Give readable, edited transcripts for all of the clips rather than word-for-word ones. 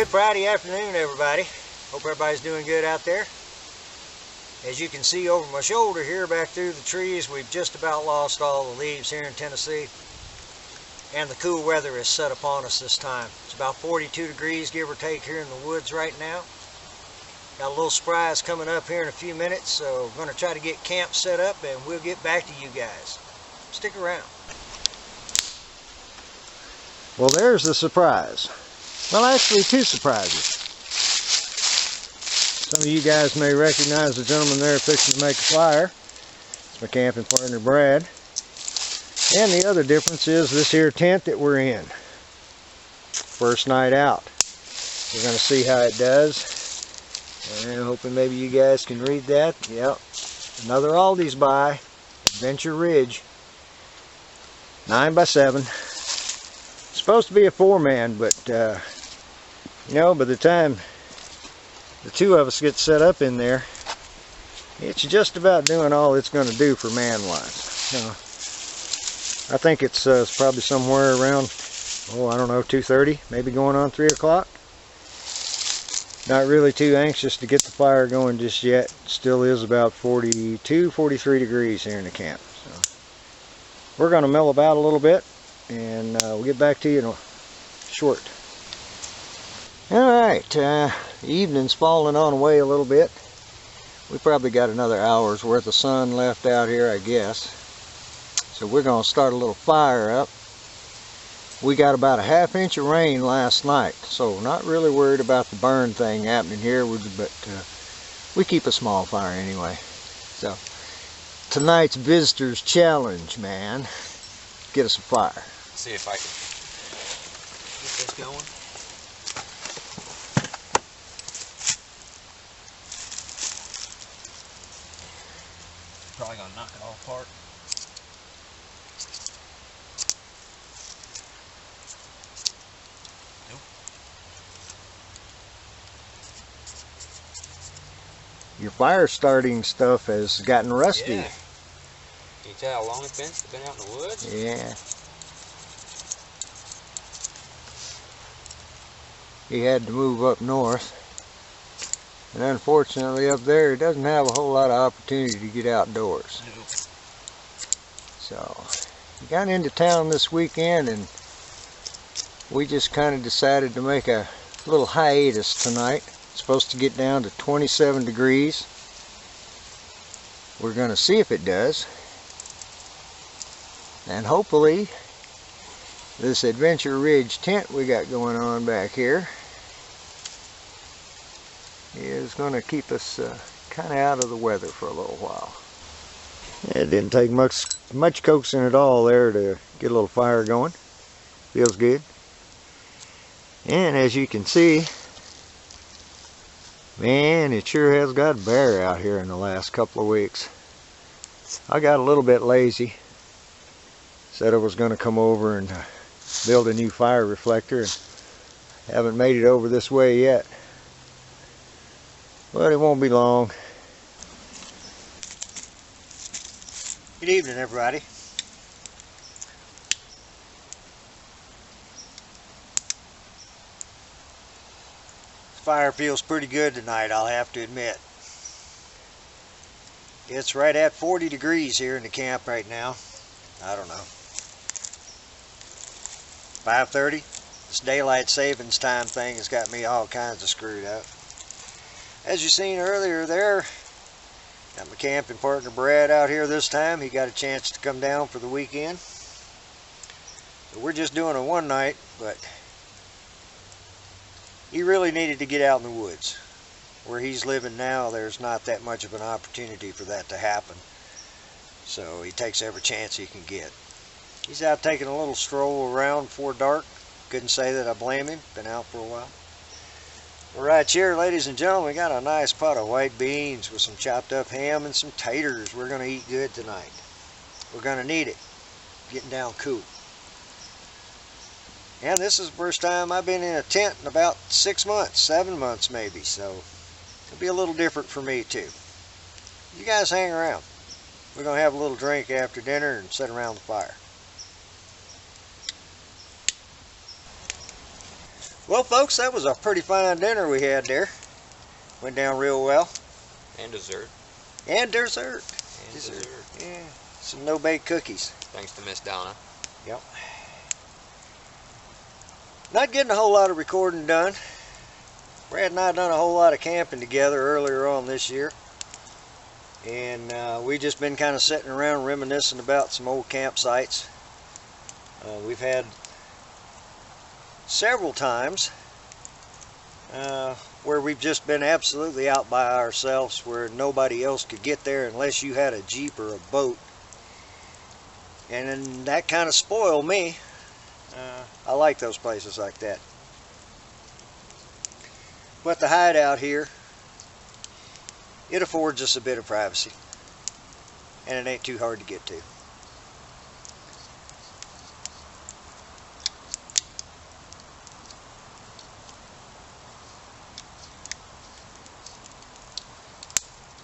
Good Friday afternoon, everybody. Hope everybody's doing good out there. As you can see over my shoulder here back through the trees, we've just about lost all the leaves here in Tennessee. And the cool weather is set upon us this time. It's about 42 degrees, give or take, here in the woods right now. Got a little surprise coming up here in a few minutes, so we're going to try to get camp set up and we'll get back to you guys. Stick around. Well, there's the surprise. Well, actually, two surprises. Some of you guys may recognize the gentleman there fixing to make a fire. It's my camping partner, Brad. And the other difference is this here tent that we're in. First night out. We're going to see how it does. And hoping maybe you guys can read that. Yep. Another Aldi's buy. AdventuRidge. 9x7. Supposed to be a 4-man, but you know, by the time the two of us get set up in there, it's just about doing all it's going to do for man-wise. I think it's probably somewhere around, I don't know, 2:30, maybe going on 3 o'clock. Not really too anxious to get the fire going just yet. Still is about 42, 43 degrees here in the camp. So we're going to mill about a little bit, and we'll get back to you in a short. Alright, the evening's falling on away a little bit. We probably got another hour's worth of sun left out here, I guess. So we're going to start a little fire up. We got about a ½ inch of rain last night, so not really worried about the burn thing happening here, but we keep a small fire anyway. So tonight's visitor's challenge, man. Get us a fire. See if I can get this going. Probably gonna knock it all apart. Nope. Your fire starting stuff has gotten rusty. Yeah. Can you tell how long it's been? It's been out in the woods? Yeah. He had to move up north. And unfortunately up there he doesn't have a whole lot of opportunity to get outdoors. Nope. So he got into town this weekend and we just kind of decided to make a little hiatus tonight. It's supposed to get down to 27 degrees. We're going to see if it does. And hopefully this AdventuRidge tent we got going on back here is going to keep us kind of out of the weather for a little while. It didn't take much coaxing at all there to get a little fire going. Feels good. And as you can see, man, it sure has got bare out here in the last couple of weeks. I got a little bit lazy. Said I was going to come over and build a new fire reflector, and haven't made it over this way yet. But it won't be long. Good evening, everybody. The fire feels pretty good tonight, I'll have to admit. It's right at 40 degrees here in the camp right now. I don't know. 5:30. This daylight savings time thing has got me all kinds of screwed up. As you seen earlier there, got my camping partner Brad out here this time. He got a chance to come down for the weekend. So we're just doing a one night, but he really needed to get out in the woods. Where he's living now, there's not that much of an opportunity for that to happen. So he takes every chance he can get. He's out taking a little stroll around before dark. Couldn't say that I blame him. Been out for a while. Well, right here, ladies and gentlemen, we got a nice pot of white beans with some chopped up ham and some taters. We're going to eat good tonight. We're going to need it. Getting down cool. And this is the first time I've been in a tent in about 6 months, 7 months maybe. So it'll be a little different for me too. You guys hang around. We're going to have a little drink after dinner and sit around the fire. Well, folks, that was a pretty fine dinner we had there. Went down real well. And dessert. And dessert. And dessert. Yeah. Some no-bake cookies. Thanks to Miss Donna. Yep. Not getting a whole lot of recording done. Brad and I done a whole lot of camping together earlier on this year. And we just been kind of sitting around reminiscing about some old campsites. We've had several times where we've just been absolutely out by ourselves, where nobody else could get there unless you had a Jeep or a boat. And then that kind of spoiled me. I like those places like that. But the Hideout here, it affords us a bit of privacy. And it ain't too hard to get to.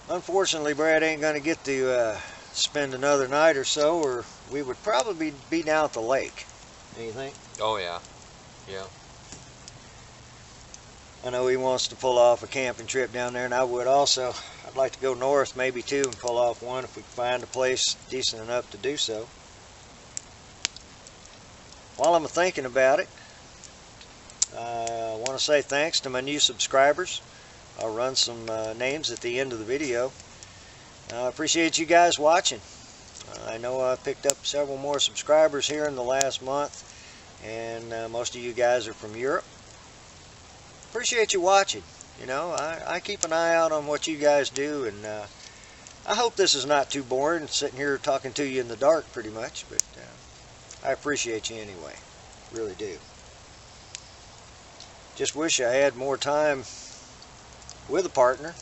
Unfortunately, Brad ain't going to get to spend another night or so, or we would probably be down at the lake. What do you think? Oh yeah. Yeah. I know he wants to pull off a camping trip down there, and I would also. I'd like to go north, maybe too, and pull off one if we can find a place decent enough to do so. While I'm thinking about it, I want to say thanks to my new subscribers. I'll run some names at the end of the video. I appreciate you guys watching. I know I picked up several more subscribers here in the last month, and most of you guys are from Europe. Appreciate you watching. You know, I keep an eye out on what you guys do, and I hope this is not too boring, sitting here talking to you in the dark pretty much, but I appreciate you anyway. Really do. Just wish I had more time with a partner.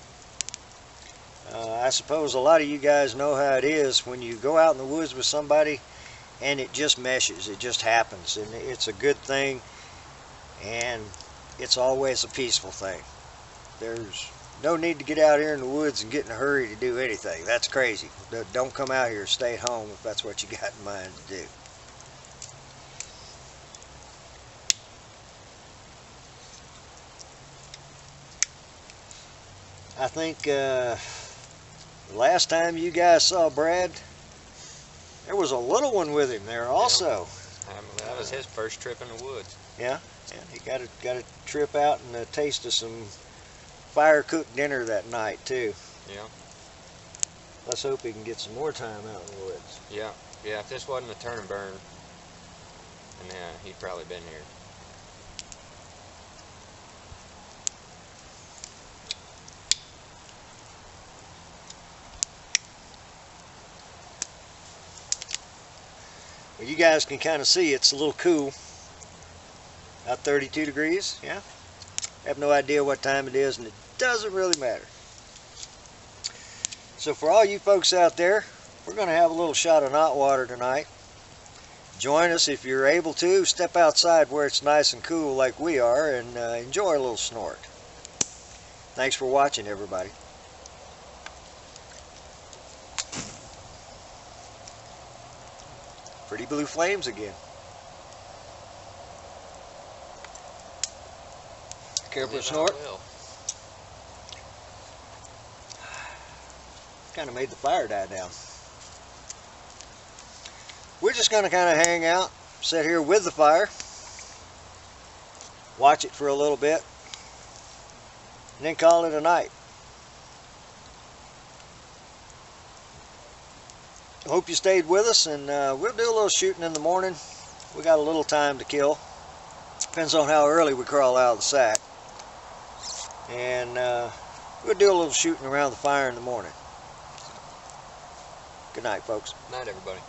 I suppose a lot of you guys know how it is when you go out in the woods with somebody and it just meshes, it just happens, and it's a good thing, and it's always a peaceful thing. There's no need to get out here in the woods and get in a hurry to do anything. That's crazy. Don't come out here, stay at home if that's what you got in mind to do. I think the last time you guys saw Brad, there was a little one with him there also. Yeah, that was his first trip in the woods. Yeah, he got a trip out and a taste of some fire-cooked dinner that night too. Yeah. Let's hope he can get some more time out in the woods. Yeah, yeah. If this wasn't a turn and burn, then he'd probably been here. Well, you guys can kind of see it's a little cool. About 32 degrees, yeah. I have no idea what time it is, and it doesn't really matter. So for all you folks out there, we're going to have a little shot of knot water tonight. Join us if you're able to. Step outside where it's nice and cool like we are, and enjoy a little snort. Thanks for watching, everybody. Pretty blue flames again. Careful snort. Kind of made the fire die down. We're just going to kind of hang out, sit here with the fire, watch it for a little bit, and then call it a night. Hope you stayed with us, and we'll do a little shooting in the morning. We got a little time to kill. Depends on how early we crawl out of the sack. And we'll do a little shooting around the fire in the morning. Good night, folks. Good night, everybody.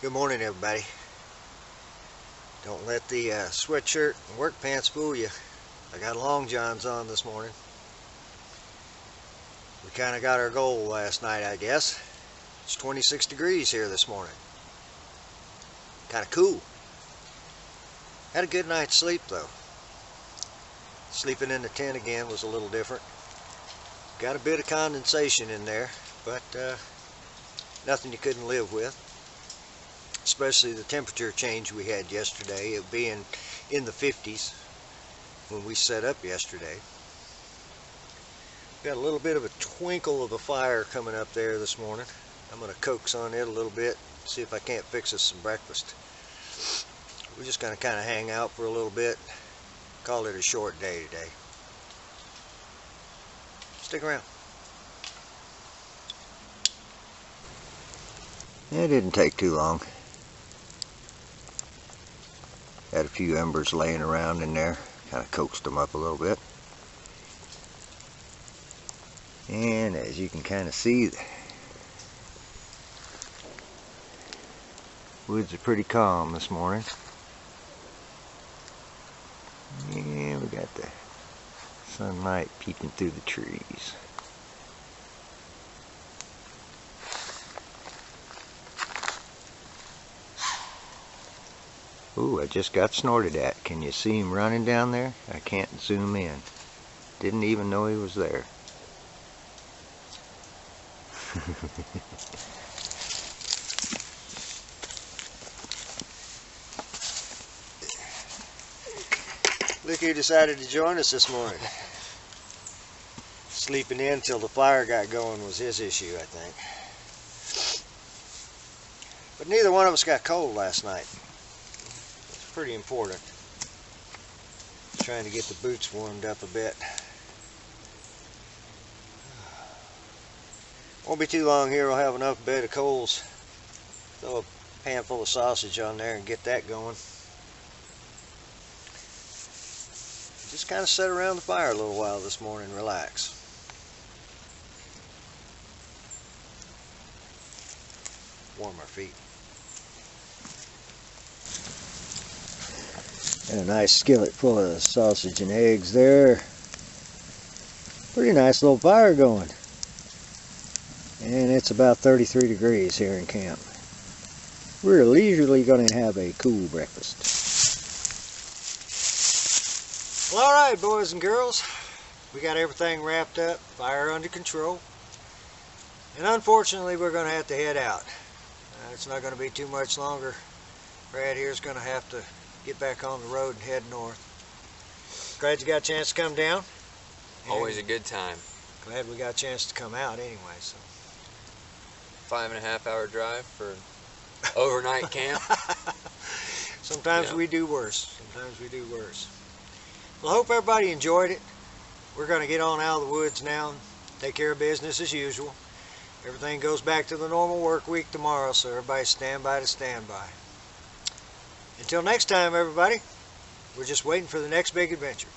Good morning, everybody. Don't let the sweatshirt and work pants fool you. I got long johns on this morning. We kind of got our goal last night, I guess. It's 26 degrees here this morning. Kind of cool. Had a good night's sleep though. Sleeping in the tent again was a little different. Got a bit of condensation in there, but nothing you couldn't live with. Especially the temperature change we had yesterday, it being in the 50s when we set up yesterday. Got a little bit of a twinkle of a fire coming up there this morning. I'm going to coax on it a little bit, see if I can't fix us some breakfast. We're just going to kind of hang out for a little bit, call it a short day today. Stick around. It didn't take too long. Had a few embers laying around in there, kind of coaxed them up a little bit. And as you can kind of see, the woods are pretty calm this morning. And we got the sunlight peeking through the trees. Ooh, I just got snorted at. Can you see him running down there? I can't zoom in. Didn't even know he was there. Look who decided to join us this morning. Sleeping in till the fire got going was his issue, I think. But neither one of us got cold last night. It's pretty important. Trying to get the boots warmed up a bit. Won't be too long here. We'll have enough bed of coals. Throw a pan full of sausage on there and get that going. Just kind of sit around the fire a little while this morning, relax. Warm our feet. And a nice skillet full of sausage and eggs there. Pretty nice little fire going. And it's about 33 degrees here in camp. We're leisurely going to have a cool breakfast. Well, alright, boys and girls. We got everything wrapped up, fire under control. And unfortunately, we're going to have to head out. It's not going to be too much longer. Brad here is going to have to get back on the road and head north. Glad you got a chance to come down. Always a good time. Glad we got a chance to come out anyway. So 5.5 hour drive for overnight camp. Sometimes we do worse. Sometimes we do worse. Well, I hope everybody enjoyed it. We're going to get on out of the woods now and take care of business as usual. Everything goes back to the normal work week tomorrow, so everybody stand by to stand by. Until next time, everybody, we're just waiting for the next big adventure.